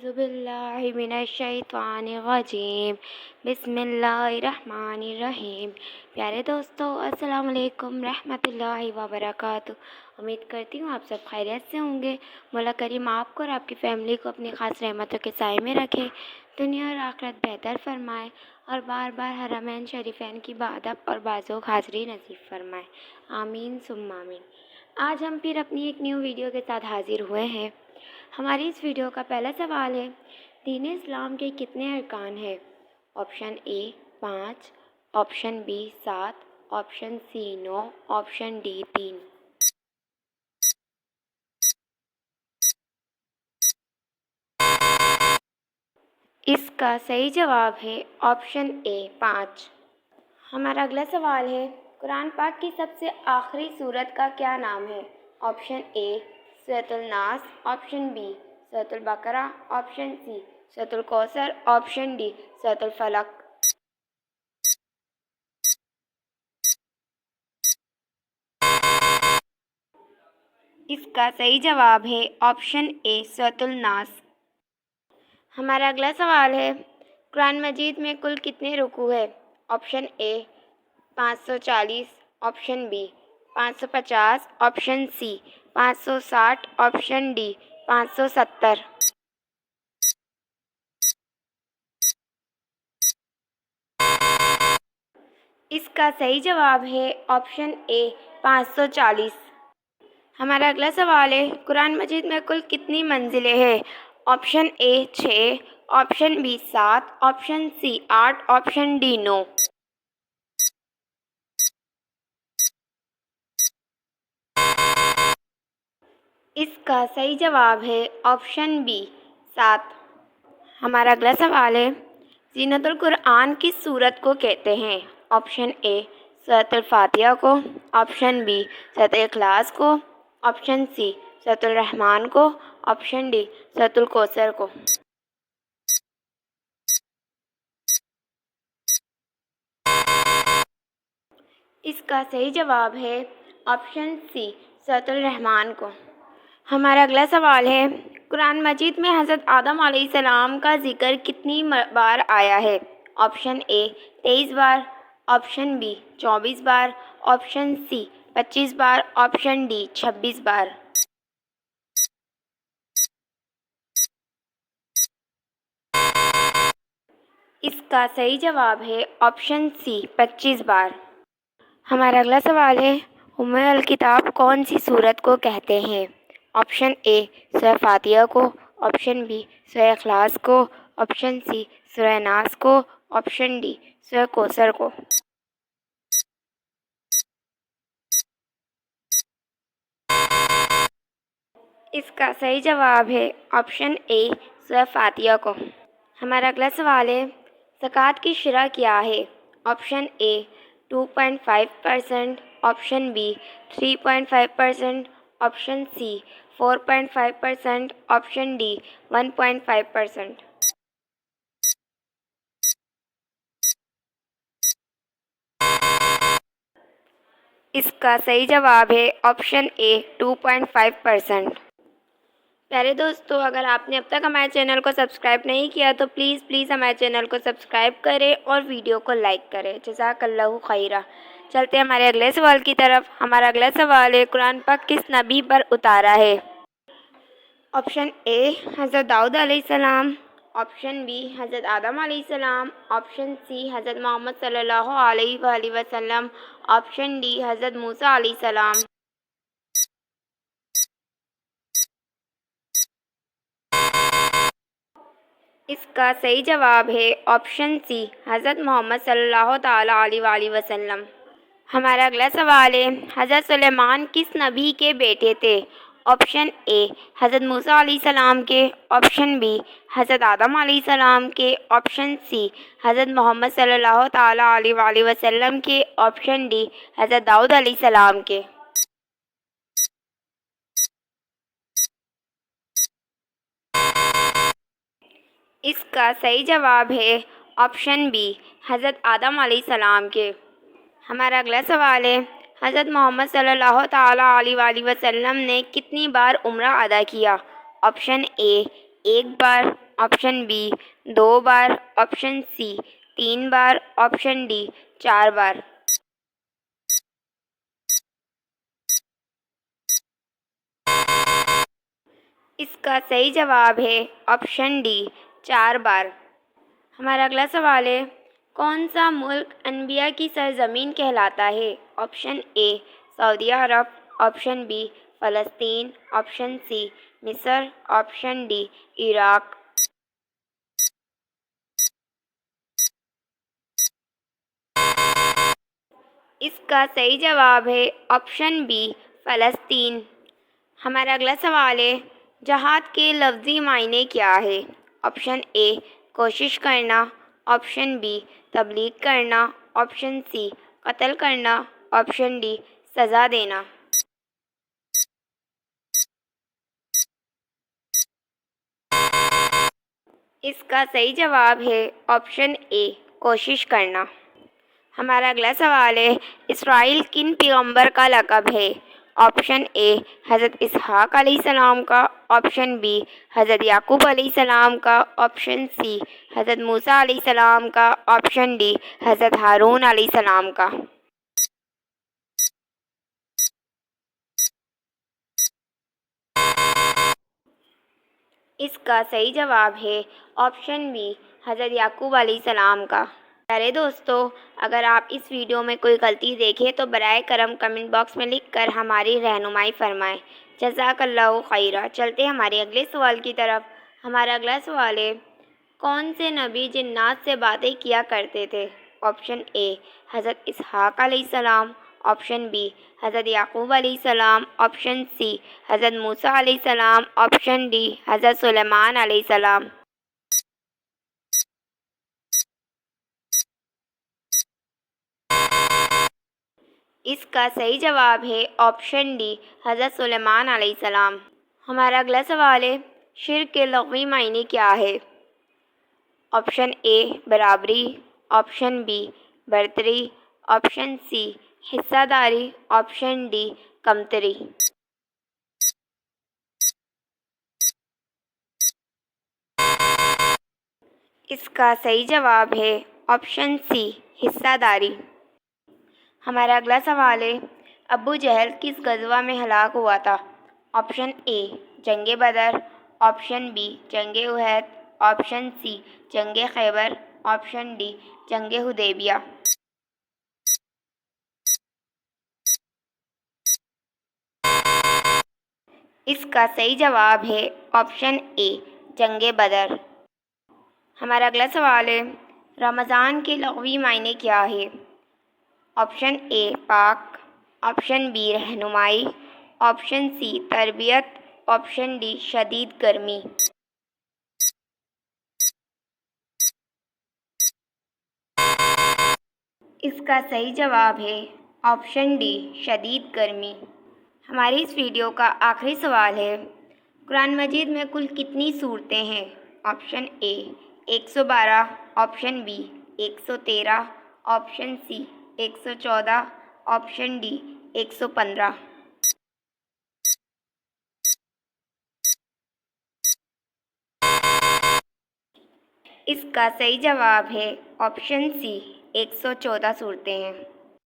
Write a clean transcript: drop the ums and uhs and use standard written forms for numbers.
अऊज़ु बिल्लाहि मिनश्शैतानिर्रजीम बिस्मिल्लाहिर्रहमानिर्रहीम। प्यारे दोस्तों, अस्सलाम वालेकुम रहमतुल्लाहि व बरकातुहू। उम्मीद करती हूँ आप सब खैरियत से होंगे। मौला करीम आपको और आपकी फैमिली को अपनी ख़ास रहमतों के साए में रखे, दुनिया और आखिरत बेहतर फरमाए और बार बार हरमैन शरीफैन की बादब और बाज़ोग हाज़िरी नसीब फरमाए। आमीन सुम्मा आमीन। आज हम फिर अपनी एक न्यू वीडियो के साथ हाजिर हुए हैं। हमारी इस वीडियो का पहला सवाल है, दीन इस्लाम के कितने अरकान हैं? Option A 5, option B 7, option C 9, option D 3। इसका सही जवाब है ऑप्शन ए 5। हमारा अगला सवाल है, कुरान पाक की सबसे आखिरी सूरत का क्या नाम है? ऑप्शन ए सूरतुल नास, ऑप्शन बी सूरतुल बकरा, ऑप्शन सी सूरतुल कौसर, ऑप्शन डी सूरतुल फलक। इसका सही जवाब है ऑप्शन ए सूरतुल नास। हमारा अगला सवाल है, कुरान मजीद में कुल कितने रुकू है? Option A 540, option B 550, option C 560, option D 570। इसका सही जवाब है ऑप्शन ए 540। हमारा अगला सवाल है, कुरान मजीद में कुल कितनी मंजिलें हैं? Option A 6, option B 7, option C 8, option D 9। इसका सही जवाब है ऑप्शन बी 7। हमारा अगला सवाल है, ज़ीनतुल कुरान किस सूरत को कहते हैं? ऑप्शन ए सूरतुल फातिहा को, ऑप्शन बी सूरतुल इखलास को, ऑप्शन सी सूरतुल रहमान को, ऑप्शन डी सूरतुल कौसर को। इसका सही जवाब है ऑप्शन सी सूरतुल रहमान को। हमारा अगला सवाल है, कुरान मजीद में हज़रत आदम अलैहिस्सलाम का ज़िक्र कितनी बार आया है? ऑप्शन ए 23 बार, ऑप्शन बी 24 बार, ऑप्शन सी 25 बार, ऑप्शन डी 26 बार। इसका सही जवाब है ऑप्शन सी 25 बार। हमारा अगला सवाल है, उम्मुल अल किताब कौन सी सूरत को कहते हैं? ऑप्शन ए सूरह फातिहा को, ऑप्शन बी सूरह इखलास को, ऑप्शन सी सूरह नास को, ऑप्शन डी सूरह कौसर को। इसका सही जवाब है ऑप्शन ए सूरह फातिहा को। हमारा अगला सवाल है, ज़कात की शरह क्या है? Option A 2.5%, option B 3.5%, option C 4.5%, option D 1.5%। इसका सही जवाब है ऑप्शन ए 2.5%। प्यारे दोस्तों, अगर आपने अब तक हमारे चैनल को सब्सक्राइब नहीं किया तो प्लीज़ हमारे चैनल को सब्सक्राइब करें और वीडियो को लाइक करें। जज़ाकल्लाहु खैरा। चलते हैं हमारे अगले सवाल की तरफ। हमारा अगला सवाल है, कुरान पाक किस नबी पर उतारा है? ऑप्शन ए हज़रत दाऊद अलैहिस्सलाम, ऑप्शन बी हज़रत आदम अलैहिस्सलाम, ऑप्शन सी हज़रत मोहम्मद सल्लल्लाहु अलैहि वसल्लम, ऑप्शन डी हज़रत मूसा अलैहिस्सलाम। इसका सही जवाब है ऑप्शन सी हज़रत मोहम्मद सल्लल्लाहु ताला अलैहि वसल्लम। हमारा अगला सवाल है, हज़रत सुलेमान किस नबी के बेटे थे? ऑप्शन ए हज़रत मूसा अलैहिस्सलाम के, ऑप्शन बी हज़रत आदम अलैहिस्सलाम के, ऑप्शन सी हज़रत मोहम्मद सल्लल्लाहु ताला अलैहि वसल्लम के, ऑप्शन डी हज़रत दाऊद अलैहिस्सलाम के। इसका सही जवाब है ऑप्शन बी हज़रत आदम अलैहिस्सलाम के। हमारा अगला सवाल है, हज़रत मोहम्मद सल्लल्लाहु ताला अलैहि वसल्लम ने कितनी बार उम्रा अदा किया? ऑप्शन ए 1 बार, آپشن بی 2 بار، آپشن سی 3 بار، آپشن ڈی 4 بار۔ اس کا صحیح جواب ہے آپشن ڈی 4 بار۔ ہمارا اگلا سوال ہے، کون سا ملک انبیاء کی سرزمین کہلاتا ہے؟ آپشن اے سعودی عرب، آپشن بی فلسطین، آپشن سی مصر، آپشن ڈی عراق۔ اس کا صحیح جواب ہے آپشن بی فلسطین۔ ہمارا اگلا سوال ہے، جہاد کے لفظی معنی کیا ہے؟ آپشن اے کوشش کرنا، آپشن بی تبلیغ کرنا، آپشن سی قتل کرنا، آپشن ڈی سزا دینا۔ اس کا صحیح جواب ہے آپشن اے کوشش کرنا۔ ہمارا اگلا سوال ہے، اسرائیل کن پیغمبر کا لقب ہے؟ آپشن اے حضرت اسحاق علیہ السلام کا، آپشن بی حضرت یعقوب علیہ السلام کا، آپشن سی حضرت موسیٰ علیہ السلام کا، آپشن ڈی حضرت ہارون علیہ السلام کا۔ اس کا صحیح جواب ہے آپشن بی حضرت یعقوب علیہ السلام کا۔ پیارے دوستو، اگر آپ اس ویڈیو میں کوئی غلطی دیکھیں تو برائے کرم کمنٹ باکس میں لکھ کر ہماری رہنمائی فرمائیں۔ جزاک اللہ خیرہ۔ چلتے ہیں ہمارے اگلے سوال کی طرف۔ ہمارا اگلا سوال ہے، کون سے نبی جنات سے باتیں کیا کرتے تھے؟ آپشن اے حضرت اسحاق علیہ السلام، آپشن بی حضرت یعقوب علیہ السلام، آپشن سی حضرت موسیٰ علیہ السلام، آپشن ڈی حضرت سلیمان علیہ السلام۔ اس کا صحیح جواب ہے آپشن ڈی حضرت سلیمان علیہ السلام۔ ہمارا اگلا سوال ہے، شرک کے لغوی معنی کیا ہے؟ آپشن اے برابری، آپشن بی برتری، آپشن سی حصہ داری، آپشن ڈی کمتری۔ اس کا صحیح جواب ہے آپشن سی حصہ داری۔ ہمارا اگلا سوال ہے، ابو جہل کس غزوہ میں ہلاک ہوا تھا؟ آپشن اے جنگ بدر، آپشن بی جنگ احد، آپشن سی جنگ خیبر، آپشن ڈی جنگ حدیبیہ۔ اس کا صحیح جواب ہے آپشن اے جنگ بدر۔ ہمارا اگلا سوال ہے، رمضان کے لغوی معنی کیا ہے؟ آپشن اے پاک، آپشن بی رہنمائی، آپشن سی تربیت، آپشن ڈی شدید گرمی۔ اس کا صحیح جواب ہے آپشن ڈی شدید گرمی۔ ہماری اس ویڈیو کا آخری سوال ہے، قرآن مجید میں کل کتنی سورتیں ہیں؟ Option A 112، option B 113، option C 114، option D 115۔ اس کا صحیح جواب ہے آپشن سی 114 سورتیں ہیں۔